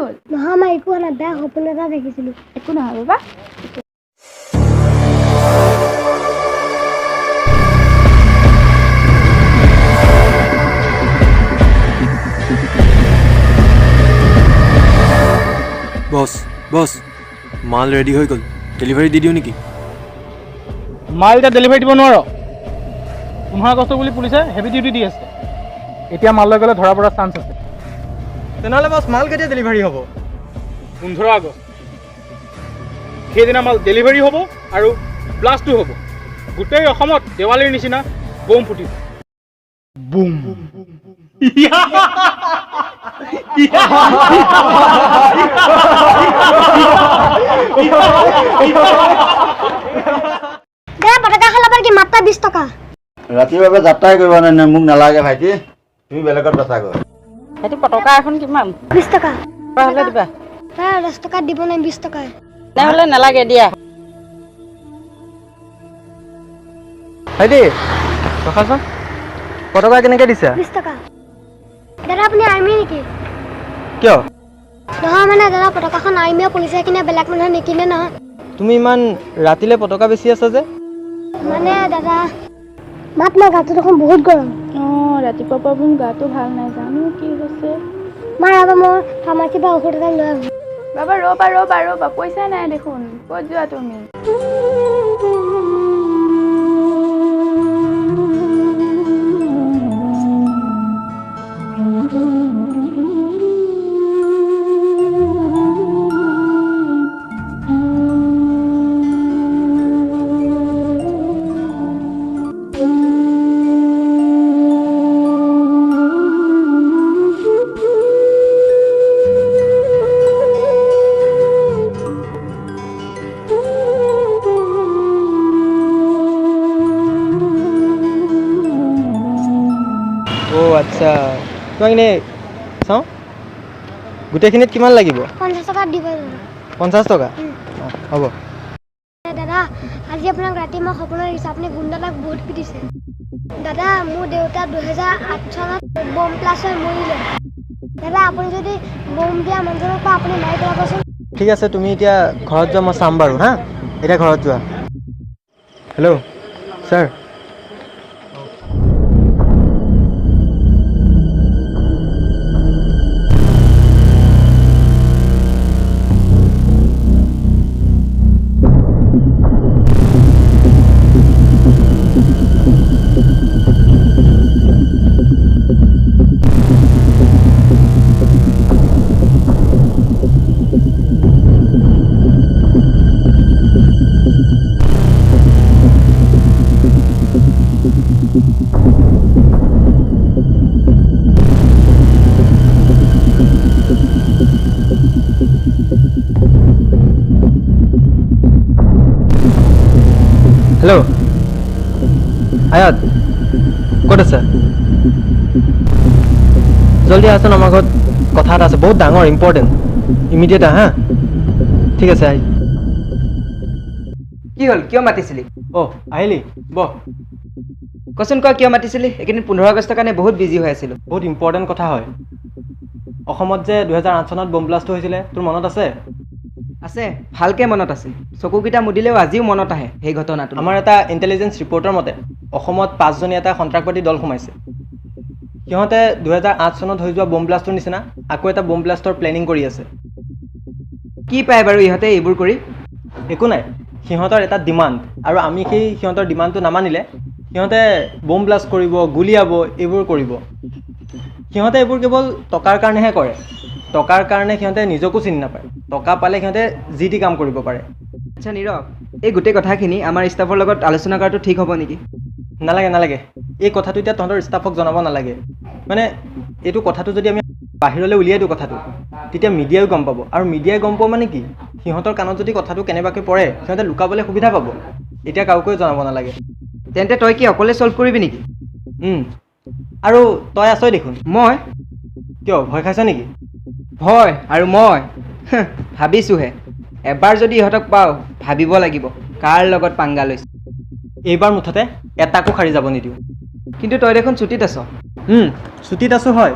হ'ল নহয় মই একো না বেয়া সপোন এটা দেখিছিলোঁ একো নহয় বাবা বস মাল ৰেডি হৈ গ'ল ডেলিভাৰী দি দিওঁ নেকি মাল এতিয়া ডেলিভাৰী দিব নোৱাৰ 15 আগষ্ট বুলি পুলিচে হেভি ডিউটি দি আছে এতিয়া মাল লৈ গ'লে ধৰা পৰাৰ চান্স আছে তেনেহ'লে বছ মাল কেতিয়া ডেলিভাৰী হ'ব 15 আগষ্ট সেইদিনা মাল ডেলিভাৰী হ'ব আৰু ব্লাষ্টো হ'ব গোটেই অসমত দেৱালীৰ নিচিনা বম ফুটিব বুম পতাকা খালাবাৰ কি মাত্ৰা 20 টাকা ৰাতিপুৱা যাত্ৰাই কৰিব নাই মোক নালাগে ভাইটি তুমি বেলেগত কথা কয় সেইটো পটকা এখন কিমান 20 টাকা হ'লে দিবা 10 টাকা দিব নাই 20 টাকা নহ'লে নালাগে দিয়া ভাইটি ৰখাচোন পটকা কেনেকৈ দিছা 20 টাকা দাদা আপুনি আৰ্মি নেকি কিয় নহয় মানে দাদা পতাকাখন আৰ্মিয়ে পুলিচে কিনে বেলেগ মানুহে নিকিনে নহয় তুমি ইমান ৰাতিলৈ পটকা বেছি আছা যে মানে দাদা মাত মই গাটো দেখোন বহুত গৰম ৰাতিপুৱাৰ পৰা মোৰ গাটো ভাল নাই জানো কি হৈছে মাৰ আগত মই ফাৰ্মাচীৰ পৰা ঔষধ এটা লৈ আহোঁ বাবা ৰ'বা পইচা নাই দেখোন ক'ত যোৱা তুমি আচ্ছা তোমাক এনেই চাওঁ গোটেইখিনিত কিমান লাগিব 50 টকা দিব দাদা 50 টকা হ'ব দাদা আজি আপোনাক ৰাতি মই সপোনত দেখিছোঁ আপুনি গুণ্ডালাক বহুত পিটিছে দাদা মোৰ দেউতা 2008 চনত বম ব্লাষ্ট হৈ মৰিলে দাদা আপুনি যদি বম দিয়া মানুহজনক পৰা আপুনি মাৰি পেলাবচোন ঠিক আছে তুমি এতিয়া ঘৰত যোৱা মই চাম বাৰু হা এতিয়া ঘৰত যোৱা হেল্ল' ছাৰ হেল্ল' আয়াত ক'ত আছে জলদি আহচোন আমাৰ ঘৰত কথা এটা আছে বহুত ডাঙৰ ইম্পৰ্টেণ্ট ইমিডিয়েট আহা ঠিক আছে আহি কি হ'ল কিয় মাতিছিলি অ' আহিলি বহ কচোন ক কিয় মাতিছিলি এইকেইদিন 15 আগষ্টৰ কাৰণে বহুত বিজি হৈ আছিলোঁ বহুত ইম্পৰ্টেণ্ট কথা হয় অসমত যে 2008 চনত বম ব্লাষ্ট হৈছিলে তোৰ মনত আছে আছে ভালকৈ মনত আছে চকুকেইটা মুদিলেও আজিও মনত আহে সেই ঘটনাটো আমাৰ এটা ইণ্টেলিজেঞ্চ ৰিপৰ্টৰ মতে অসমত 5জনীয়া এটা সন্ত্ৰাসবাদী দল সোমাইছে সিহঁতে 2008 চনত হৈ যোৱা বম ব্লাষ্টৰ নিচিনা আকৌ এটা বম ব্লাষ্টৰ প্লেনিং কৰি আছে কি পায় বাৰু ইহঁতে এইবোৰ কৰি একো নাই সিহঁতৰ এটা ডিমাণ্ড আৰু আমি সেই সিহঁতৰ ডিমাণ্ডটো নামানিলে সিহঁতে বম ব্লাষ্ট কৰিব গুলিয়াব এইবোৰ কৰিব সিহঁতে এইবোৰ কেৱল টকাৰ কাৰণেহে কৰে টকাৰ কাৰণে সিহঁতে নিজকো চিনি নাপায় টকা পালে সিহঁতে যি টি কাম কৰিব পাৰে আচ্ছা নীৰৱ এই গোটেই কথাখিনি আমাৰ ষ্টাফৰ লগত আলোচনা কৰাটো ঠিক হ'ব নেকি নালাগে এই কথাটো এতিয়া তহঁতৰ ষ্টাফক জনাব নালাগে মানে এইটো কথাটো যদি আমি বাহিৰলৈ উলিয়াই দিওঁ কথাটো তেতিয়া মিডিয়াও গম পাব আৰু মিডিয়াই গম পাব মানে কি সিহঁতৰ কাণত যদি কথাটো কেনেবাকৈ পৰে সিহঁতে লুকাবলৈ সুবিধা পাব এতিয়া কাউকৈ জনাব নালাগে তেন্তে তই কি অকলে সলভ কৰিবি নেকি আৰু তই আছই দেখোন মই কিয় ভয় খাইছ নেকি ভয় আৰু মই ভাবিছোঁহে এবাৰ যদি ইহঁতক পাওঁ ভাবিব লাগিব কাৰ লগত পাংগা লৈছে এইবাৰ মুঠতে এটাকো সাৰি যাব নিদিওঁ কিন্তু তই দেখোন ছুটীত আছ ছুটীত আছোঁ হয়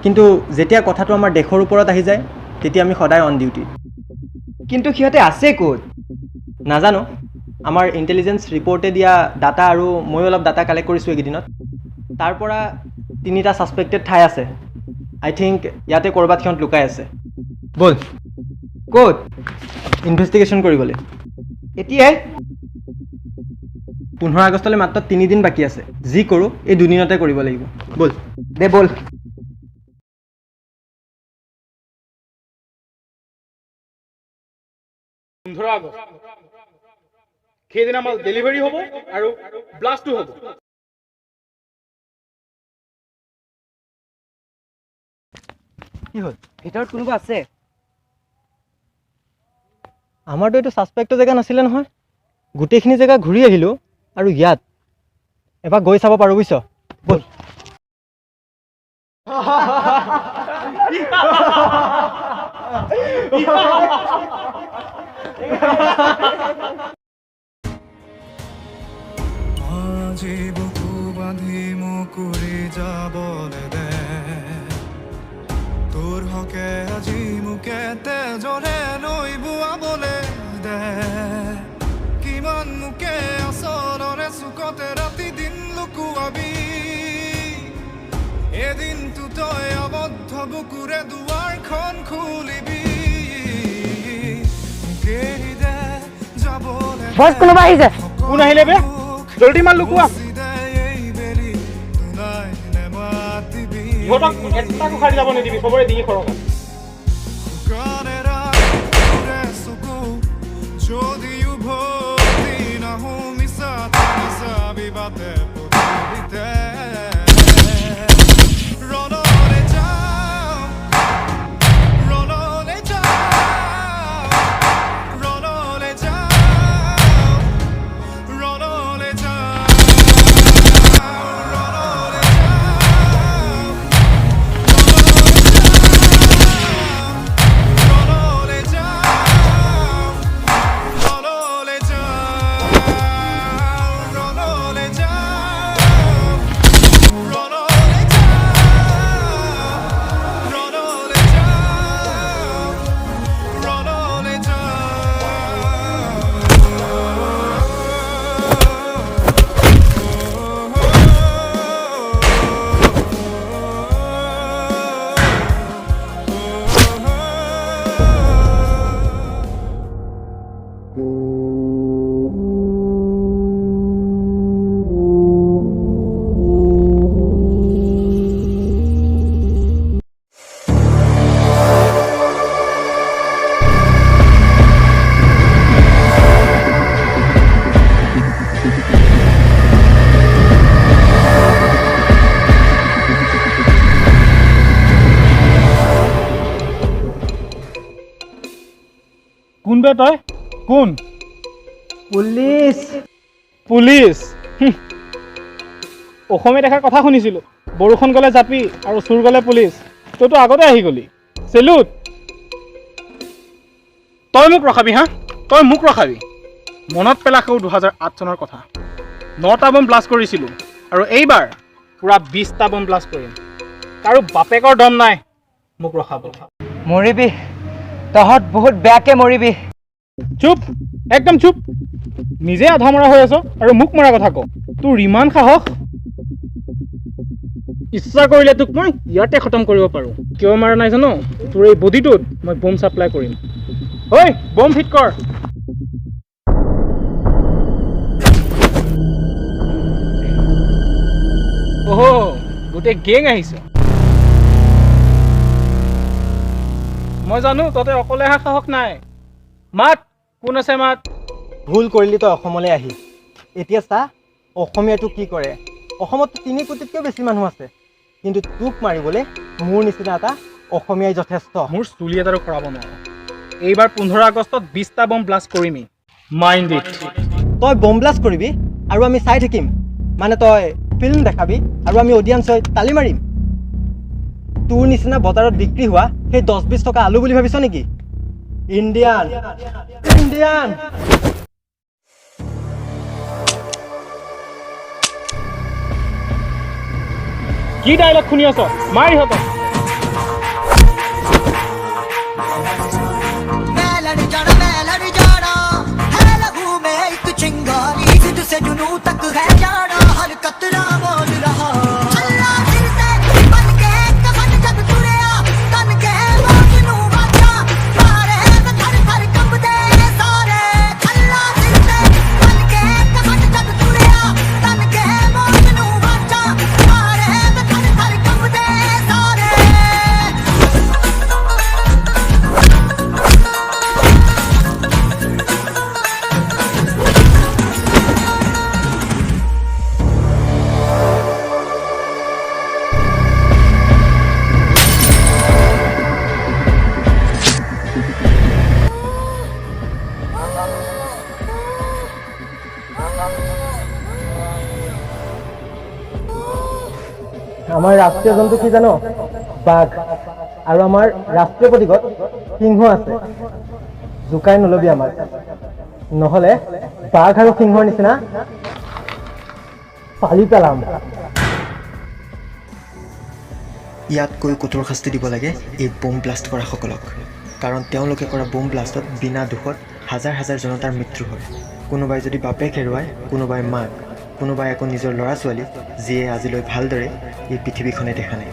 কিন্তু যেতিয়া কথাটো আমাৰ দেশৰ ওপৰত আহি যায় তেতিয়া আমি সদায় অন ডিউটি। কিন্তু সিহঁতে আছে ক'ত? নাজানো, আমাৰ ইণ্টেলিজেঞ্চ ৰিপৰ্টে দিয়া ডাটা আৰু ময়ো অলপ ডাটা কালেক্ট কৰিছোঁ এইকেইদিনত। তাৰ পৰা 3টা ছাছপেক্টেড ঠাই আছে। আই থিংক ইয়াতে ক'ৰবাত সিহঁত লুকাই আছে। ব'ল ক'ত? ইনভেষ্টিগেশ্যন কৰিবলৈ। এতিয়াই? 15 আগষ্টলৈ মাত্ৰ 3 দিন বাকী আছে। যি কৰোঁ এই 2 দিনতে কৰিব লাগিব। ব'ল। দে ব'ল। সেইদিনা মাল ডেলিভাৰী হ'ব আৰু ব্লাষ্টো হ'ব। কি হ'ল? ভিতৰত কোনোবা আছে? আমাৰতো এইটো ছাছপেক্টৰ জেগা নাছিলে নহয়। গোটেইখিনি জেগা ঘূৰি আহিলোঁ আৰু ইয়াত এবাৰ গৈ চাব পাৰোঁ বুজিছ। ব'ল। আজি বুকু বান্ধি মুকুৰি যাবলৈ দে, তোৰ হকে আজি মোকে তেজৰে নৈ বোৱাবলৈ দে। কিমান মোকে আচলৰে চুকতে ৰাতি দিন লুকুৱাবি, এদিনটো তই আবদ্ধ বুকুৰে দুৱাৰখন খুলিবি। মোকে দে যাবলৈ বছ কোনোবা আহিছে। কোন আহিলে বে? জলদি মাল লুকুৱা। ইহঁতক এটাকো খালি যাব নিদিবি, চবৰে ডিঙি খৰকা। যদিও ভক্তি নাহো মিছা বিবাদে পৃথিৱীতে ৰণলে যাওঁ, ৰণলে যাওঁ, ৰণলে যাওঁ, ৰণলে যাওঁ, ৰণলে কোন বে তই? কোন? পুলিচ। পুলিচ? অসমীয়া দেখাৰ কথা শুনিছিলোঁ। বৰষুণ গ'লে জাপি আৰু চুৰ গ'লে পুলিচ। তইতো আগতে আহি গ'লি। চেলুট। তই মোক ৰখাবি হা? তই মোক ৰখাবি? মনত পেলাখেও 2008 চনৰ কথা। 9টা বম ব্লাষ্ট কৰিছিলোঁ আৰু এইবাৰ পূৰা 20টা বম ব্লাষ্ট কৰিম। কাৰো বাপেকৰ দম নাই মোক ৰখাব। মৰিবি, তহঁত বহুত বেয়াকে মৰিবি। চুপ, একদম চুপ। নিজে আধা মৰা হৈ আছ আৰু মোক মৰা কথা কওঁ। তোৰ ইমান সাহস? ইচ্ছা কৰিলে তোক মই ইয়াতে খতম কৰিব পাৰোঁ। কিয় মাৰা নাই জানো? তোৰ এই বডিটোত মই বম ছাপ্লাই কৰিম। ঐ বম ফিট কৰ। অহ, গোটেই গেং আহিছে। মই জানো তহঁতে অকলে অহা সাহস নাই। মাত, কোন আছে মাত। ভুল কৰিলি তই অসমলৈ আহি। এতিয়া চা অসমীয়াটো কি কৰে। অসমত 3 কোটিতকৈ বেছি মানুহ আছে, কিন্তু তোক মাৰিবলৈ মোৰ নিচিনা এটা অসমীয়াই যথেষ্ট। মোৰ চুলি এটাৰো খৰাব নোৱাৰো। এইবাৰ 15 আগষ্টত 20টা বম ব্লাষ্ট কৰিমেই। Mind it. তই বম ব্লাষ্ট কৰিবি আৰু আমি চাই থাকিম? মানে তই ফিল্ম দেখাবি আৰু আমি অডিয়েঞ্চ হৈ তালি মাৰিম? তোৰ নিচিনা বজাৰত বিক্ৰী হোৱা সেই 10-20 টকা আলু বুলি ভাবিছ নেকি? Indian Indian. কি ডাইলগ শুনি আছ? মাৰ ইহঁতক। আমাৰ ৰাষ্ট্ৰীয় জন্তু কি জানো? বাঘ। আৰু আমাৰ ৰাষ্ট্ৰীয় প্ৰতীকত সিংহ আছে। জোকাই নলবি আমাক, নহ'লে বাঘ আৰু সিংহৰ নিচিনা পালি পেলাম। ইয়াতকৈ কঠোৰ শাস্তি দিব লাগে এই বোম ব্লাষ্ট কৰাসকলক, কাৰণ তেওঁলোকে কৰা বোম ব্লাষ্টত বিনা দোষত হাজাৰ হাজাৰ জনতাৰ মৃত্যু হয়। কোনোবাই যদি বাপেক হেৰুৱায়, কোনোবাই মাক, কোনোবাই আকৌ নিজৰ ল'ৰা ছোৱালী, যিয়ে আজিলৈ ভালদৰে এই পৃথিৱীখনে দেখা নাই।